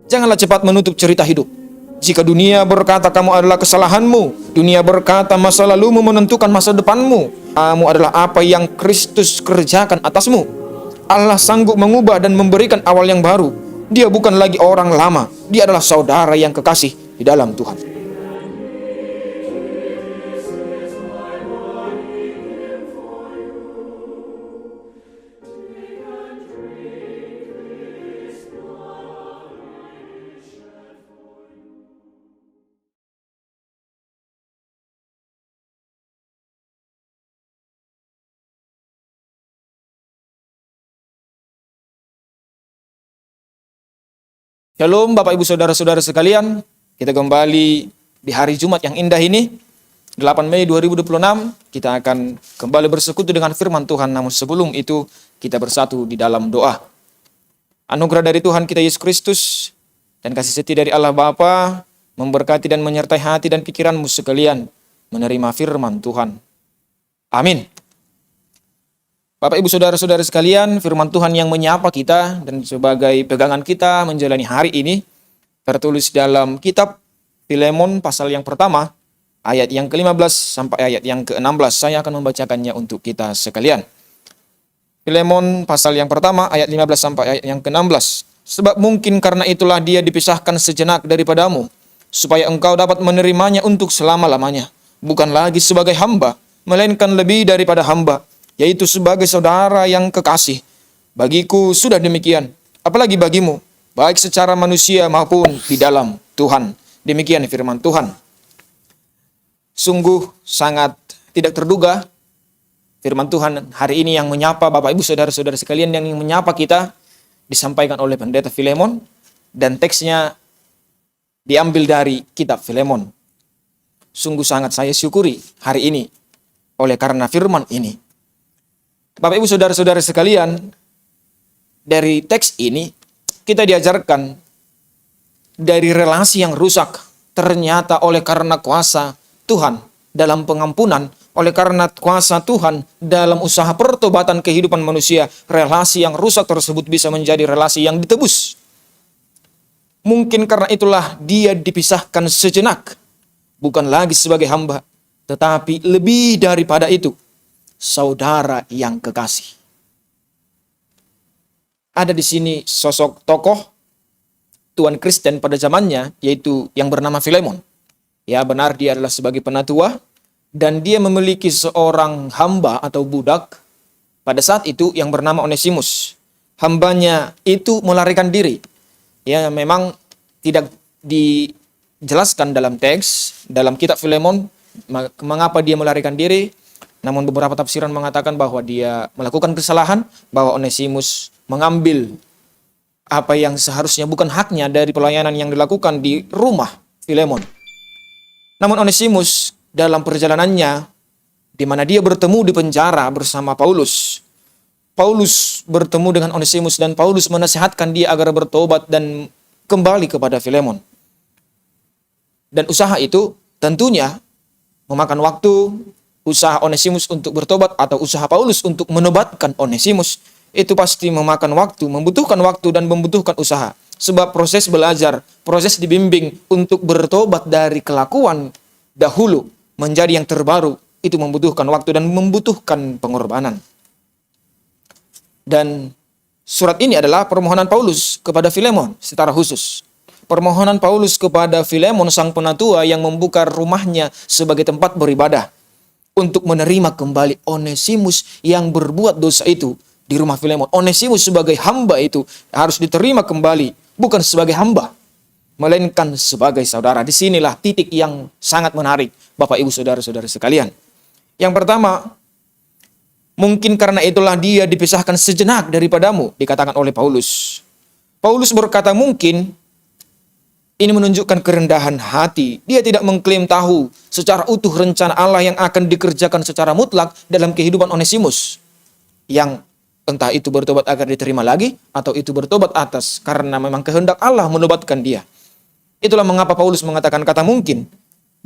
Janganlah cepat menutup cerita hidup. Jika dunia berkata kamu adalah kesalahanmu, dunia berkata masa lalumu menentukan masa depanmu, kamu adalah apa yang Kristus kerjakan atasmu. Allah sanggup mengubah dan memberikan awal yang baru. Dia bukan lagi orang lama, dia adalah saudara yang kekasih di dalam Tuhan. Shalom Bapak Ibu Saudara-saudara sekalian, kita kembali di hari Jumat yang indah ini, 8 Mei 2026, kita akan kembali bersekutu dengan firman Tuhan, namun sebelum itu kita bersatu di dalam doa. Anugerah dari Tuhan kita Yesus Kristus dan kasih setia dari Allah Bapa memberkati dan menyertai hati dan pikiranmu sekalian menerima firman Tuhan. Amin. Bapak Ibu Saudara-saudara sekalian, firman Tuhan yang menyapa kita dan sebagai pegangan kita menjalani hari ini tertulis dalam kitab Filemon pasal yang pertama, ayat yang ke-15 sampai ayat yang ke-16. Saya akan membacakannya untuk kita sekalian. Filemon pasal yang pertama, ayat 15 sampai ayat yang ke-16. Sebab mungkin karena itulah dia dipisahkan sejenak daripadamu, supaya engkau dapat menerimanya untuk selama-lamanya, bukan lagi sebagai hamba, melainkan lebih daripada hamba, yaitu sebagai saudara yang kekasih. Bagiku sudah demikian, apalagi bagimu, baik secara manusia maupun di dalam Tuhan. Demikian firman Tuhan. Sungguh sangat tidak terduga firman Tuhan hari ini yang menyapa Bapak Ibu Saudara-saudara sekalian, yang menyapa kita disampaikan oleh Pendeta Filemon, dan teksnya diambil dari kitab Filemon. Sungguh sangat saya syukuri hari ini oleh karena firman ini. Bapak Ibu Saudara-saudara sekalian, dari teks ini kita diajarkan dari relasi yang rusak ternyata oleh karena kuasa Tuhan dalam pengampunan, oleh karena kuasa Tuhan dalam usaha pertobatan kehidupan manusia, relasi yang rusak tersebut bisa menjadi relasi yang ditebus. Mungkin karena itulah dia dipisahkan sejenak, bukan lagi sebagai hamba, tetapi lebih daripada itu, saudara yang kekasih. Ada di sini sosok tokoh Tuan Kristen pada zamannya, yaitu yang bernama Filemon. Ya, benar, dia adalah sebagai penatua, dan dia memiliki seorang hamba atau budak pada saat itu yang bernama Onesimus. Hambanya itu melarikan diri. Ya, memang tidak dijelaskan dalam teks, dalam kitab Filemon, mengapa dia melarikan diri. Namun beberapa tafsiran mengatakan bahwa dia melakukan kesalahan, bahwa Onesimus mengambil apa yang seharusnya bukan haknya dari pelayanan yang dilakukan di rumah Filemon. Namun Onesimus dalam perjalanannya, di mana dia bertemu di penjara bersama Paulus, Paulus bertemu dengan Onesimus dan Paulus menasihatkan dia agar bertobat dan kembali kepada Filemon. Dan usaha itu tentunya memakan waktu. Usaha Onesimus untuk bertobat atau usaha Paulus untuk menobatkan Onesimus itu pasti memakan waktu, membutuhkan waktu dan membutuhkan usaha. Sebab proses belajar, proses dibimbing untuk bertobat dari kelakuan dahulu menjadi yang terbaru itu membutuhkan waktu dan membutuhkan pengorbanan. Dan surat ini adalah permohonan Paulus kepada Filemon secara khusus. Permohonan Paulus kepada Filemon sang penatua yang membuka rumahnya sebagai tempat beribadah, untuk menerima kembali Onesimus yang berbuat dosa itu di rumah Filemon. Onesimus sebagai hamba itu harus diterima kembali, bukan sebagai hamba, melainkan sebagai saudara. Disinilah titik yang sangat menarik, Bapak Ibu Saudara-saudara sekalian. Yang pertama, mungkin karena itulah dia dipisahkan sejenak daripadamu, dikatakan oleh Paulus. Paulus berkata mungkin. Ini menunjukkan kerendahan hati. Dia tidak mengklaim tahu secara utuh rencana Allah yang akan dikerjakan secara mutlak dalam kehidupan Onesimus. Yang entah itu bertobat agar diterima lagi, atau itu bertobat atas karena memang kehendak Allah menobatkan dia. Itulah mengapa Paulus mengatakan kata mungkin.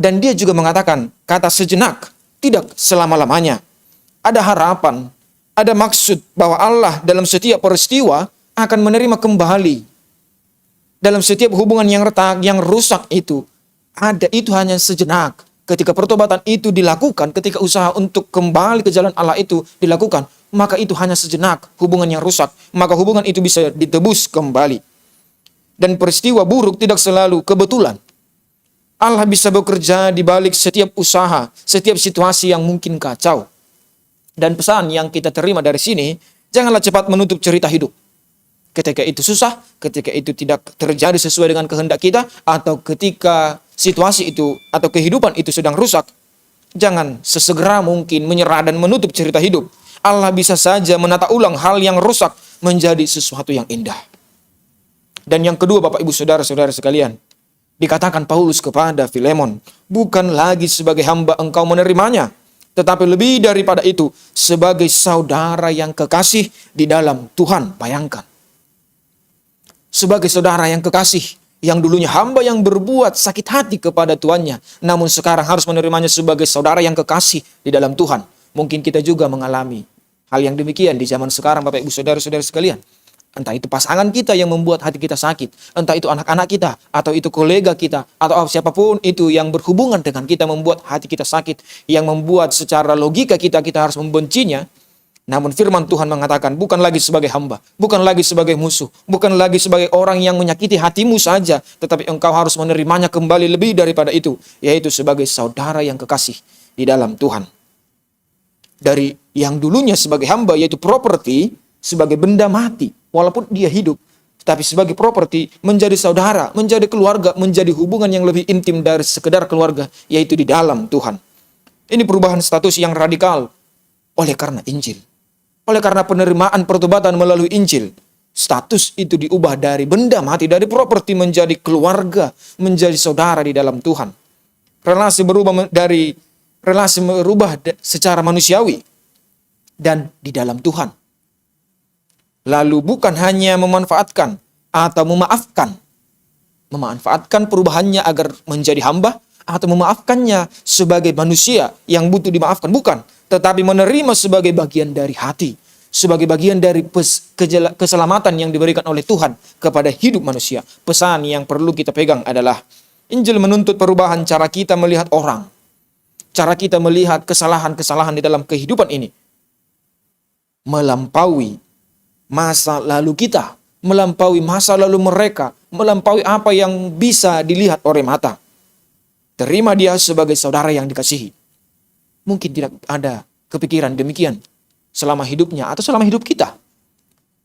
Dan dia juga mengatakan kata sejenak, tidak selama-lamanya. Ada harapan, ada maksud bahwa Allah dalam setiap peristiwa akan menerima kembali Dalam setiap hubungan yang retak, yang rusak itu hanya sejenak. Ketika pertobatan itu dilakukan, ketika usaha untuk kembali ke jalan Allah itu dilakukan, maka itu hanya sejenak hubungan yang rusak. Maka hubungan itu bisa ditebus kembali. Dan peristiwa buruk tidak selalu kebetulan. Allah bisa bekerja di balik setiap usaha, setiap situasi yang mungkin kacau. Dan pesan yang kita terima dari sini, janganlah cepat menutup cerita hidup. Ketika itu susah, ketika itu tidak terjadi sesuai dengan kehendak kita, atau ketika situasi itu atau kehidupan itu sedang rusak, jangan sesegera mungkin menyerah dan menutup cerita hidup. Allah bisa saja menata ulang hal yang rusak menjadi sesuatu yang indah. Dan yang kedua, Bapak Ibu Saudara-saudara sekalian, dikatakan Paulus kepada Filemon, bukan lagi sebagai hamba engkau menerimanya, tetapi lebih daripada itu, sebagai saudara yang kekasih di dalam Tuhan. Bayangkan. Sebagai saudara yang kekasih, yang dulunya hamba yang berbuat sakit hati kepada tuannya, namun sekarang harus menerimanya sebagai saudara yang kekasih di dalam Tuhan. Mungkin kita juga mengalami hal yang demikian di zaman sekarang, Bapak Ibu Saudara-saudara sekalian. Entah itu pasangan kita yang membuat hati kita sakit, entah itu anak-anak kita, atau itu kolega kita, atau siapapun itu yang berhubungan dengan kita membuat hati kita sakit, yang membuat secara logika kita harus membencinya. Namun firman Tuhan mengatakan, bukan lagi sebagai hamba, bukan lagi sebagai musuh, bukan lagi sebagai orang yang menyakiti hatimu saja, tetapi engkau harus menerimanya kembali lebih daripada itu, yaitu sebagai saudara yang kekasih di dalam Tuhan. Dari yang dulunya sebagai hamba, yaitu properti, sebagai benda mati, walaupun dia hidup, tapi sebagai properti, menjadi saudara, menjadi keluarga, menjadi hubungan yang lebih intim dari sekedar keluarga, yaitu di dalam Tuhan. Ini perubahan status yang radikal oleh karena Injil. Oleh karena penerimaan pertobatan melalui Injil, status itu diubah dari benda mati, dari properti menjadi keluarga, menjadi saudara di dalam Tuhan. Relasi berubah secara manusiawi dan di dalam Tuhan. Lalu bukan hanya memanfaatkan atau memanfaatkan perubahannya agar menjadi hamba, atau memaafkannya sebagai manusia yang butuh dimaafkan, bukan. Tetapi menerima sebagai bagian dari hati, sebagai bagian dari keselamatan yang diberikan oleh Tuhan kepada hidup manusia. Pesan yang perlu kita pegang adalah Injil menuntut perubahan cara kita melihat orang, cara kita melihat kesalahan-kesalahan di dalam kehidupan ini, melampaui masa lalu kita, melampaui masa lalu mereka, melampaui apa yang bisa dilihat oleh mata. Terima dia sebagai saudara yang dikasihi. Mungkin tidak ada kepikiran demikian selama hidupnya atau selama hidup kita.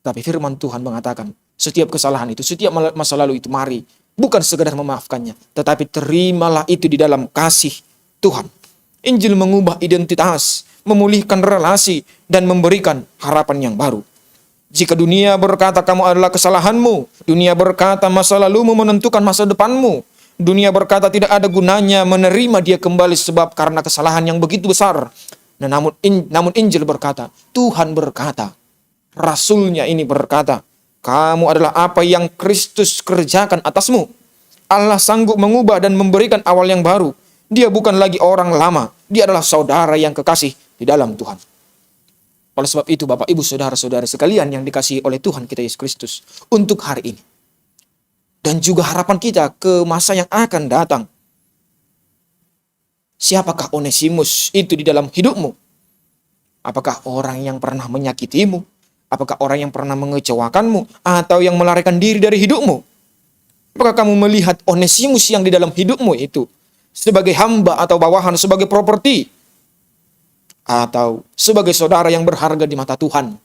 Tapi firman Tuhan mengatakan, setiap kesalahan itu, setiap masa lalu itu, mari bukan sekedar memaafkannya, tetapi terimalah itu di dalam kasih Tuhan. Injil mengubah identitas, memulihkan relasi, dan memberikan harapan yang baru. Jika dunia berkata kamu adalah kesalahanmu, dunia berkata masa lalumu menentukan masa depanmu, dunia berkata tidak ada gunanya menerima dia kembali sebab karena kesalahan yang begitu besar. Nah, namun Injil berkata, Tuhan berkata, Rasulnya ini berkata, kamu adalah apa yang Kristus kerjakan atasmu. Allah sanggup mengubah dan memberikan awal yang baru. Dia bukan lagi orang lama, dia adalah saudara yang kekasih di dalam Tuhan. Oleh sebab itu, Bapak, Ibu, Saudara-saudara sekalian yang dikasihi oleh Tuhan kita Yesus Kristus, untuk hari ini, dan juga harapan kita ke masa yang akan datang. Siapakah Onesimus itu di dalam hidupmu? Apakah orang yang pernah menyakitimu? Apakah orang yang pernah mengecewakanmu? Atau yang melarikan diri dari hidupmu? Apakah kamu melihat Onesimus yang di dalam hidupmu itu sebagai hamba atau bawahan, sebagai properti? Atau sebagai saudara yang berharga di mata Tuhan?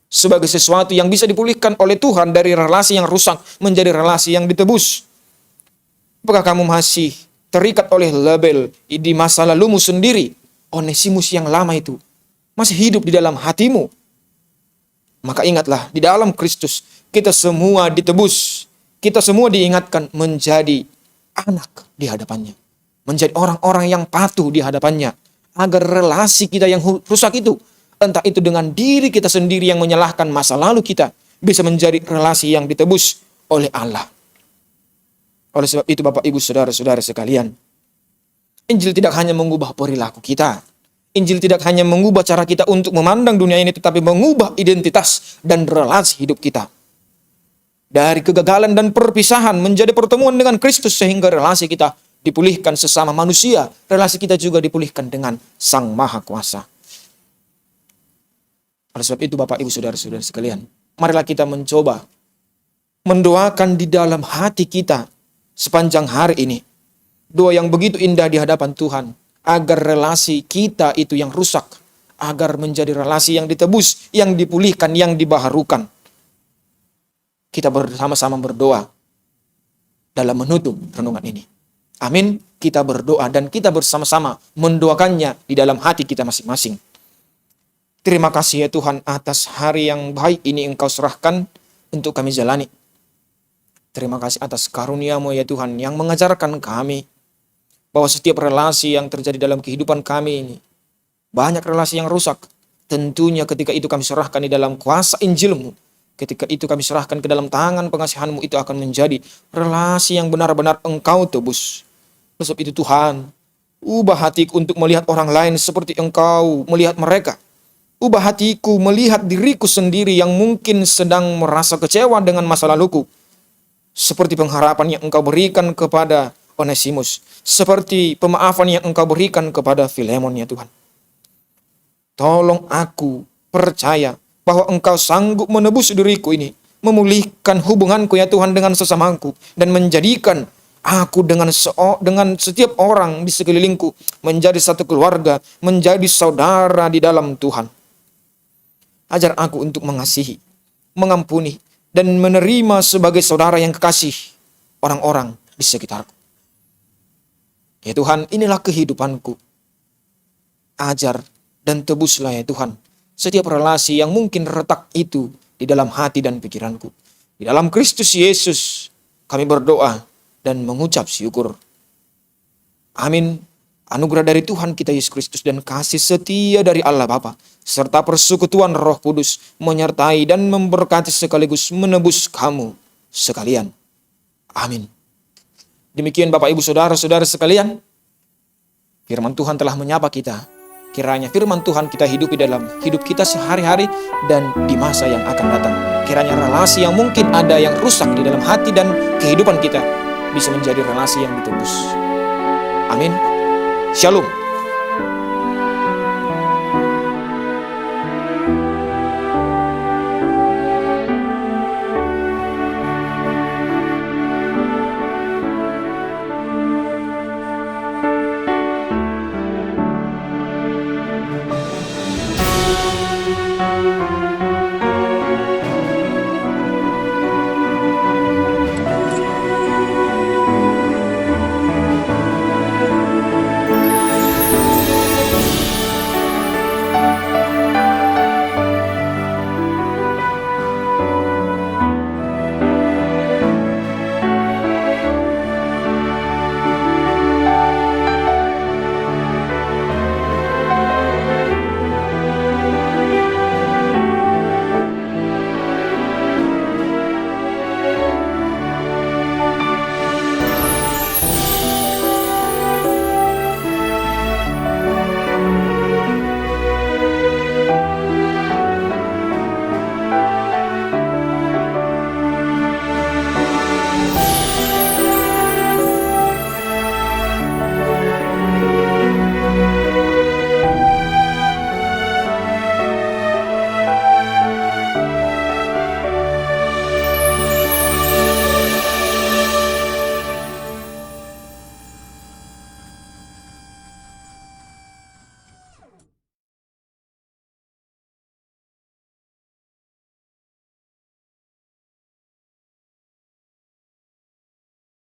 Sebagai sesuatu yang bisa dipulihkan oleh Tuhan dari relasi yang rusak menjadi relasi yang ditebus? Apakah kamu masih terikat oleh label di masa lalumu sendiri? Onesimus yang lama itu masih hidup di dalam hatimu? Maka ingatlah, di dalam Kristus kita semua ditebus. Kita semua diingatkan menjadi anak di hadapannya. Menjadi orang-orang yang patuh di hadapannya. Agar relasi kita yang rusak itu, entah itu dengan diri kita sendiri yang menyalahkan masa lalu kita, bisa menjadi relasi yang ditebus oleh Allah. Oleh sebab itu, Bapak, Ibu, Saudara-saudara sekalian, Injil tidak hanya mengubah perilaku kita. Injil tidak hanya mengubah cara kita untuk memandang dunia ini, tetapi mengubah identitas dan relasi hidup kita. dari kegagalan dan perpisahan menjadi pertemuan dengan Kristus, sehingga relasi kita dipulihkan sesama manusia, relasi kita juga dipulihkan dengan Sang Maha Kuasa. Oleh sebab itu Bapak Ibu Saudara-saudara sekalian, marilah kita mencoba mendoakan di dalam hati kita sepanjang hari ini doa yang begitu indah di hadapan Tuhan, agar relasi kita itu yang rusak, agar menjadi relasi yang ditebus, yang dipulihkan, yang dibaharukan. Kita bersama-sama berdoa dalam menutup renungan ini. Amin. Kita berdoa dan kita bersama-sama mendoakannya di dalam hati kita masing-masing. Terima kasih ya Tuhan atas hari yang baik ini Engkau serahkan untuk kami jalani. Terima kasih atas karunia-Mu ya Tuhan yang mengajarkan kami bahwa setiap relasi yang terjadi dalam kehidupan kami ini, banyak relasi yang rusak. Tentunya ketika itu kami serahkan di dalam kuasa Injil-Mu. Ketika itu kami serahkan ke dalam tangan pengasihan-Mu, itu akan menjadi relasi yang benar-benar Engkau tebus. Sebab itu Tuhan, ubah hatiku untuk melihat orang lain seperti Engkau melihat mereka. Ubah hatiku melihat diriku sendiri yang mungkin sedang merasa kecewa dengan masa laluku. Seperti pengharapan yang Engkau berikan kepada Onesimus. Seperti pemaafan yang Engkau berikan kepada Filemon ya Tuhan. Tolong aku percaya bahwa Engkau sanggup menebus diriku ini, memulihkan hubunganku ya Tuhan dengan sesamaku, dan menjadikan aku dengan setiap orang di sekelilingku menjadi satu keluarga, menjadi saudara di dalam Tuhan. Ajar aku untuk mengasihi, mengampuni, dan menerima sebagai saudara yang kekasih orang-orang di sekitarku. Ya Tuhan, inilah kehidupanku. Ajar dan tebuslah ya Tuhan setiap relasi yang mungkin retak itu di dalam hati dan pikiranku. Di dalam Kristus Yesus kami berdoa dan mengucap syukur. Amin. Anugerah dari Tuhan kita Yesus Kristus dan kasih setia dari Allah Bapa serta persekutuan Roh Kudus menyertai dan memberkati sekaligus menebus kamu sekalian. Amin. Demikian Bapak Ibu Saudara-saudara sekalian, firman Tuhan telah menyapa kita. Kiranya firman Tuhan kita hidupi dalam hidup kita sehari-hari dan di masa yang akan datang. Kiranya relasi yang mungkin ada yang rusak di dalam hati dan kehidupan kita bisa menjadi relasi yang ditebus. Amin. Shalom.